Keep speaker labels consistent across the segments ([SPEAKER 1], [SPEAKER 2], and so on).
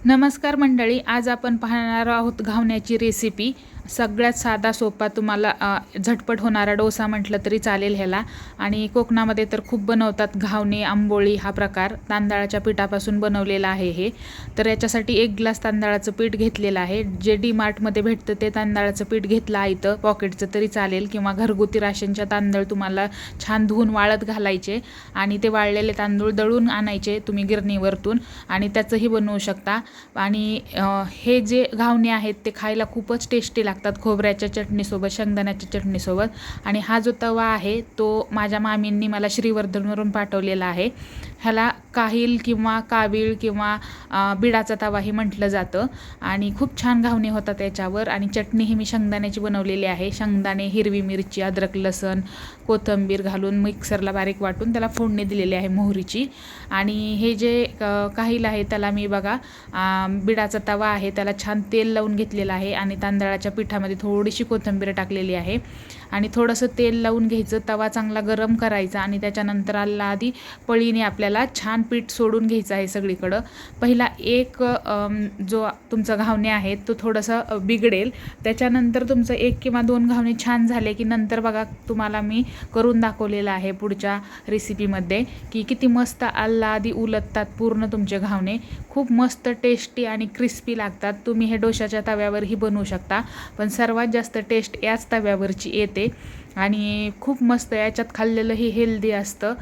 [SPEAKER 1] नमस्कार मंडळी, आज आपण पाहणार आहोत घावण्याची रेसिपी। सगळ्यात साधा सोपा तुम्हाला झटपट होणारा डोसा म्हटलं तरी चालेल ह्याला। आणि कोकणामध्ये तर खूप बनवतात घावणे, आंबोळी हा प्रकार तांदळाच्या पिठापासून बनवलेला आहे हे। तर याच्यासाठी 1 ग्लास तांदळाचं पीठ घेतलेलं आहे। जे डी मार्टमध्ये भेटतं ते तांदळाचं पीठ घेतलं आहे इथं, पॉकेटचं तरी चालेल किंवा घरगुती राशनच्या तांदूळ तुम्हाला छान धुवून वाळत घालायचे आणि ते वाळलेले तांदूळ दळून आणायचे तुम्ही गिरणीवरतून आणि त्याचंही बनवू शकता। आणि हे जे घावणे आहेत ते खायला खूपच टेस्टी लागतात खोबऱ्याच्या चटणीसोबत, शेंगदाण्याच्या चटणीसोबत। आणि हा जो तवा आहे तो माझ्या मामींनी मला श्रीवर्धनवरून पाठवलेला आहे। ह्याला काहिल किंवा कावीळ किंवा बिडाचा तवाही म्हटलं जातं आणि खूप छान घावणे होतात याच्यावर। आणि चटणी ही मी शेंगदाण्याची बनवलेली आहे। शेंगदाणे, हिरवी मिरची, अद्रक, लसण, कोथिंबीर घालून मिक्सरला बारीक वाटून त्याला फोडणी दिलेली आहे मोहरीची। आणि हे जे काहिल आहे त्याला मी बघा बिडाचा तवा आहे त्याला छान तेल लावून घेतलेलं आहे आणि तांदळाच्या पिठामध्ये थोडीशी कोथिंबीर टाकलेली आहे आणि थोडंसं तेल लावून घ्यायचं। तवा चांगला गरम करायचा आणि त्याच्यानंतर आधी पळीने आपल्याला छान पीठ सोडून घ्यायचं आहे सगळीकडं। पहिला एक जो तुमचा घावणे आहे तो थोडंसं बिघडेल, त्याच्यानंतर तुमचं 1 किंवा 2 घावणे छान झाले की नंतर बघा तुम्हाला मी करून दाखवलेलं आहे पुढच्या रेसिपीमध्ये की किती मस्त आधी उलटतात पूर्ण तुमचे घावणे। खूप मस्त टेस्टी आणि क्रिस्पी लागतात। तुम्ही हे डोशाच्या तव्यावरही बनवू शकता, पण सर्वात जास्त टेस्ट याच तव्यावरची येते आणि खूप मस्त। याच्यात खाल्लेलंही हेल्दी असतं।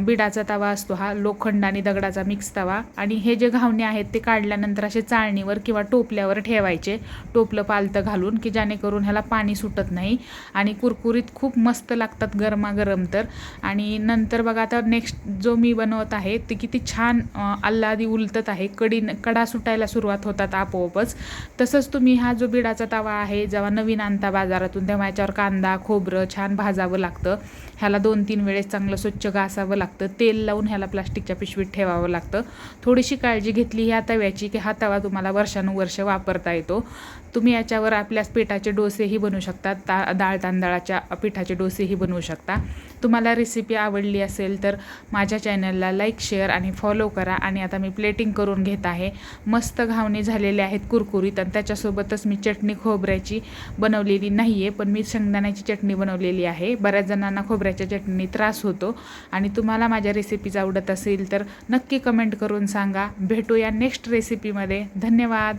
[SPEAKER 1] बिडाचा तवा असतो हा, लोखंड आणि दगडाचा मिक्स तवा। आणि हे जे घावणे आहेत ते काढल्यानंतर असे चाळणीवर किंवा टोपल्यावर ठेवायचे, टोपलं पालतं घालून की जेणेकरून ह्याला पाणी सुटत नाही आणि कुरकुरीत खूप मस्त लागतात गरमागरम तर। आणि नंतर बघा आता नेक्स्ट जो मी बनवत आहे ते किती छान आधी उलटत आहे, कडा सुटायला सुरुवात होतात आपोआपच। तसंच तुम्ही हा जो बिडाचा तवा आहे जेव्हा नवीन आणता बाजारातून तेव्हा याच्यावर कांदा, खोबरं छान भाजावं लागतं। ह्याला 2-3 वेळेस चांगलं स्वच्छ घासावं लागतं, तेल लावून ह्याला प्लास्टिकच्या पिशवीत ठेवावं लागतं। थोडीशी काळजी घेतली ह्या तव्याची की हा तवा तुम्हाला वर्षानुवर्ष वापरता येतो। तुम्ही याच्यावर आपल्या पिठाचे डोसेही बनवू शकता, डाळ तांदळाच्या पिठाचे डोसेही बनवू शकता। तुम्हाला रेसिपी आवडली असेल तर माझ्या चॅनलला लाईक, शेअर आणि फॉलो करा। आणि आता मी प्लेटिंग करून घेत आहे। मस्त घावणे झालेले आहेत कुरकुरीत आणि त्याच्यासोबतच मी चटणी खोबऱ्याची बनवलेली नाही आहे, पण मी शेंगदाण्याची चटणी बनवलेली आहे। बऱ्याच जणांना खोबऱ्याच्या चटणी त्रास होतो आणि तुम्हाला माझ्या रेसिपीज आवडत असेल तर नक्की कमेंट करून सांगा। भेटूया नेक्स्ट रेसिपीमध्ये। धन्यवाद।